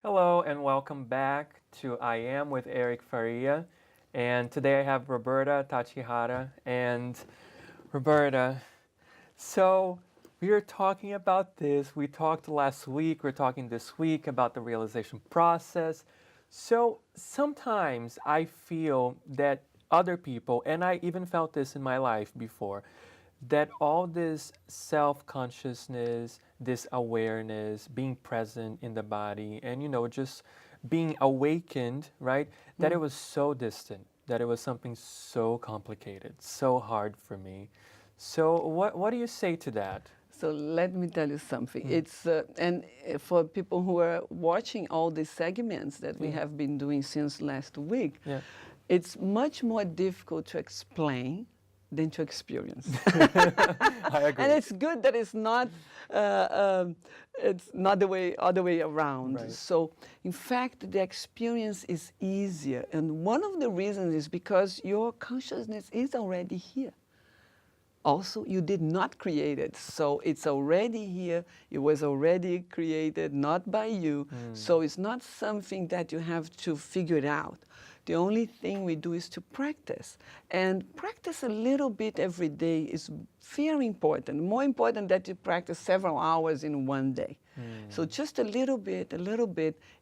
Hello and welcome back to I Am with Eric Faria. And today I have Roberta Tachihara. And Roberta, so we are talking about this. We talked last week, we're talking this week about the realization process. So sometimes I feel that other people, and I even felt this in my life before, that all this self-consciousness, this awareness, being present in the body, and just being awakened, right? That it was so distant, that it was something so complicated, so hard for me. So what do you say to that? So let me tell you something. For people who are watching all these segments that we have been doing since last week, Yeah. it's much more difficult to explain than to experience. I agree. And it's good that it's not the other way around. Right. So, in fact, the experience is easier, and one of the reasons is because your consciousness is already here. Also, you did not create it, so it's already here. It was already created, not by you. So it's not something that you have to figure it out. The only thing we do is to practice. And practice a little bit every day is very important. More important that you practice several hours in one day. So just a little bit,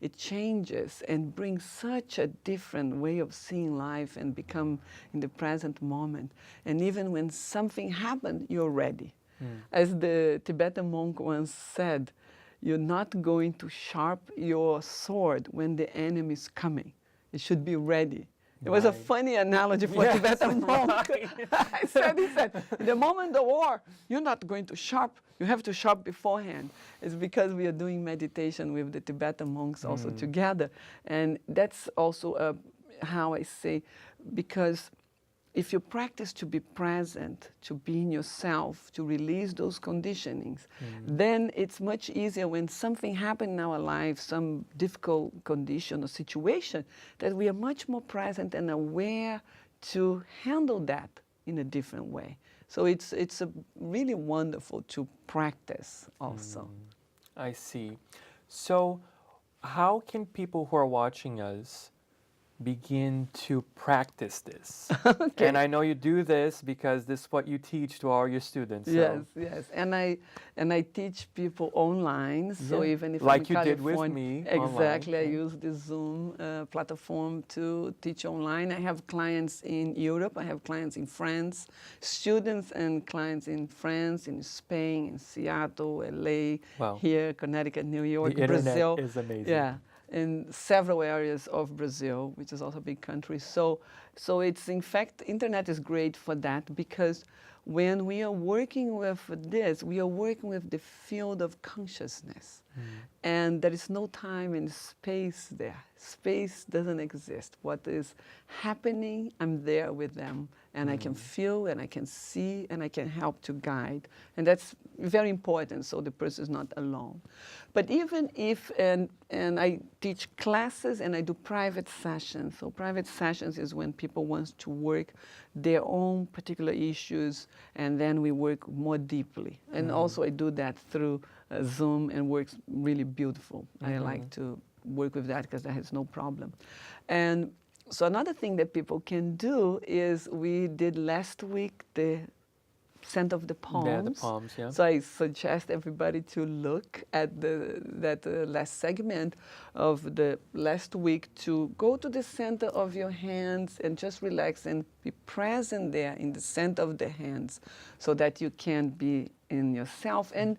it changes and brings such a different way of seeing life and become in the present moment. And even when something happened, you're ready. As the Tibetan monk once said, you're not going to sharp your sword when the enemy is coming. It should be ready. It was a funny analogy for a Tibetan monk. He said, in the moment of war, you're not going to sharp. You have to sharp beforehand. It's because we are doing meditation with the Tibetan monks also together. And that's also how I say, because if you practice to be present, to be in yourself, to release those conditionings, then it's much easier when something happens in our life, some difficult condition or situation, that we are much more present and aware to handle that in a different way. So it's really wonderful to practice also. I see. So how can people who are watching us begin to practice this? Okay. And I know you do this because this is what you teach to all your students. So. Yes. And I teach people online. So even if like I'm you in did with California, me exactly, online. I use the Zoom platform to teach online. I have clients in Europe. I have clients in France, students and clients in France, in Spain, in Seattle, LA, Wow. here, Connecticut, New York, The internet Brazil. is amazing. Yeah. In several areas of Brazil, which is also a big country. So it's, in fact, internet is great for that, because when we are working with this, we are working with the field of consciousness. And there is no time and space there. Space doesn't exist. What is happening, I'm there with them. And I can feel, and I can see, and I can help to guide. And that's very important, so the person is not alone. But even if, and I teach classes and I do private sessions. So private sessions is when people want to work their own particular issues, and then we work more deeply. And also I do that through Zoom, and works really beautiful. I like to work with that because that has no problem. And so another thing that people can do is, we did last week the scent of the palms. Yeah, the palms, yeah. So I suggest everybody to look at that last segment of the last week, to go to the center of your hands and just relax and be present there in the center of the hands, so that you can be in yourself. And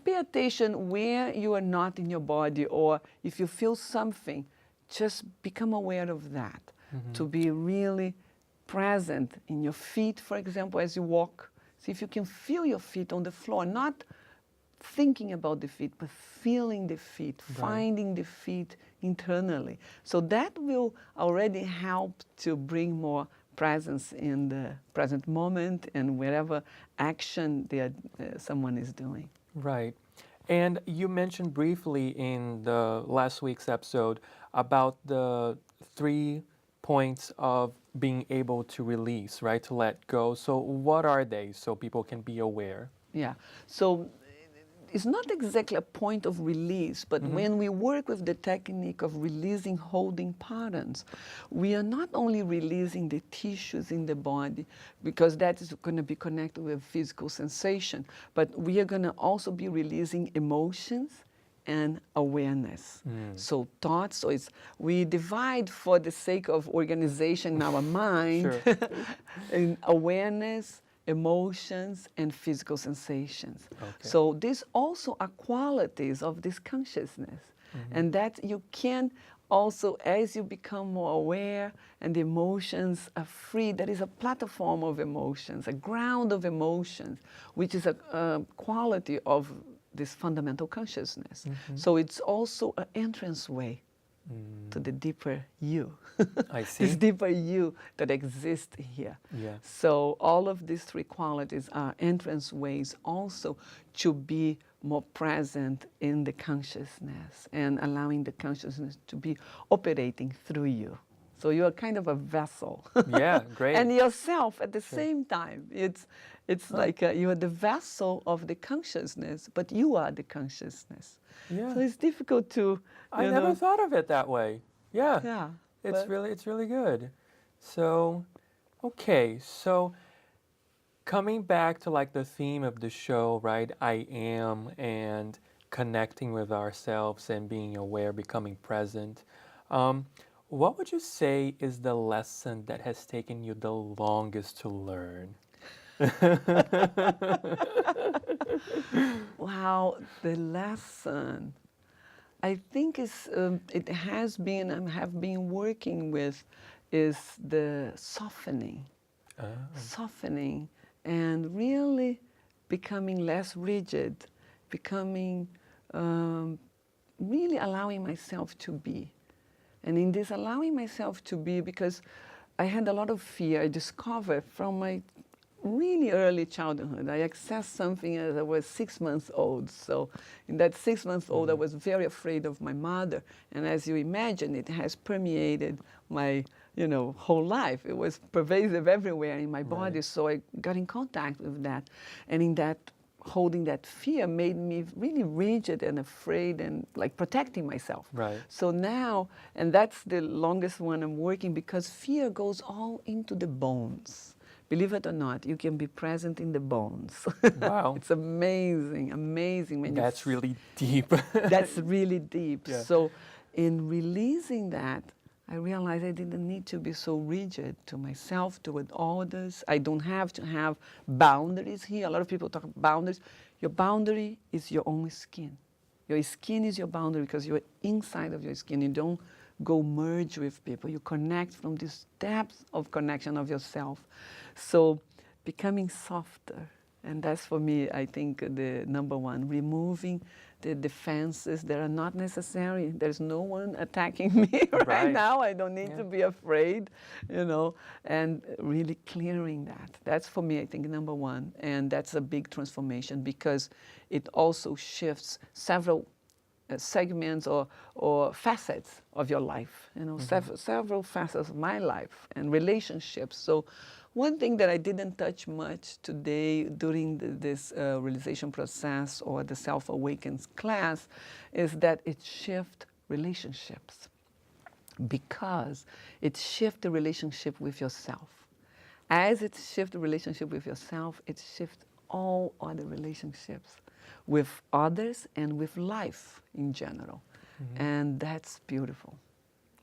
pay attention where you are not in your body, or if you feel something, just become aware of that. To be really present in your feet, for example, as you walk. See if you can feel your feet on the floor, not thinking about the feet, but feeling the feet, finding the feet internally. So that will already help to bring more presence in the present moment and wherever action someone is doing. Right. And you mentioned briefly in the last week's episode about the 3 points of being able to release, right? To let go. So what are they, so people can be aware? Yeah. So it's not exactly a point of release, but when we work with the technique of releasing holding patterns, we are not only releasing the tissues in the body, because that is going to be connected with physical sensation, but we are going to also be releasing emotions and awareness. So thoughts, so we divide for the sake of organization in our mind in awareness, emotions, and physical sensations. So these also are qualities of this consciousness. And that you can also, as you become more aware and the emotions are free, there is a platform of emotions, a ground of emotions, which is a quality of this fundamental consciousness. So it's also an entranceway to the deeper you. I see. This deeper you that exists here. So all of these three qualities are entranceways also to be more present in the consciousness and allowing the consciousness to be operating through you. So you are kind of a vessel. Yeah, great. And yourself at the same time. It's like you are the vessel of the consciousness, but you are the consciousness. Yeah. So it's difficult to. I never thought of it that way. Yeah. Yeah. It's really good. So, okay. So, coming back to like the theme of the show, right? I am, and connecting with ourselves and being aware, becoming present. What would you say is the lesson that has taken you the longest to learn? Wow, the lesson. I think it has been, I have been working with, is the softening. Softening and really becoming less rigid, becoming, really allowing myself to be. And in this allowing myself to be, because I had a lot of fear, I discovered from my really early childhood. I accessed something as I was 6 months old. So in that 6 months old, I was very afraid of my mother. And as you imagine, it has permeated my, whole life. It was pervasive everywhere in my body. So I got in contact with that. And in that, holding that fear made me really rigid and afraid and like protecting myself. So now, and that's the longest one I'm working, because fear goes all into the bones. Believe it or not, you can be present in the bones. Wow. It's amazing, amazing. When that's really deep. That's really deep. So in releasing that, I realized I didn't need to be so rigid to myself, to others. I don't have to have boundaries here. A lot of people talk about boundaries. Your boundary is your own skin. Your skin is your boundary because you're inside of your skin. You don't go merge with people. You connect from this depth of connection of yourself. So becoming softer. And that's for me, I think, the number one, removing the defenses that are not necessary. There's no one attacking me right now. I don't need to be afraid, and really clearing that. That's for me, I think, number one. And that's a big transformation because it also shifts several segments or facets of your life, several facets of my life and relationships. So one thing that I didn't touch much today during this realization process or the Self Awakens class is that it shifts relationships, because it shifts the relationship with yourself. As it shifts the relationship with yourself, it shifts all other relationships with others and with life in general. And that's beautiful.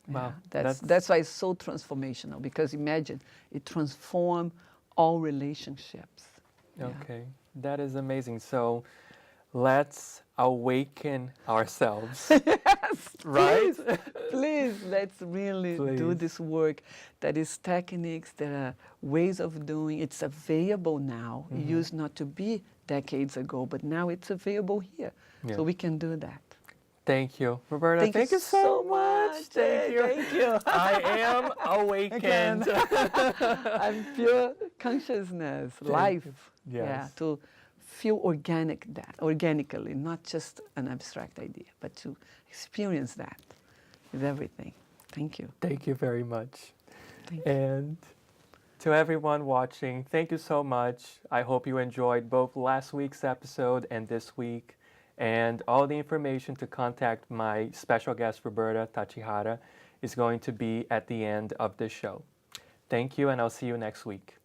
Wow. That's why it's so transformational, because imagine, it transforms all relationships. Okay, that is amazing. So let's awaken ourselves. Yes, right? Please, let's really do this work. That is techniques, there are ways of doing. It's available now. It used not to be decades ago, but now it's available here. So we can do that. Thank you, Roberta. Thank you so much. Thank you. Thank you. I am awakened. I'm pure consciousness, life. To feel organically, not just an abstract idea, but to experience that with everything. Thank you. Thank you very much. Thank you. And to everyone watching, thank you so much. I hope you enjoyed both last week's episode and this week. And all the information to contact my special guest, Roberta Tachihara, is going to be at the end of the show. Thank you, and I'll see you next week.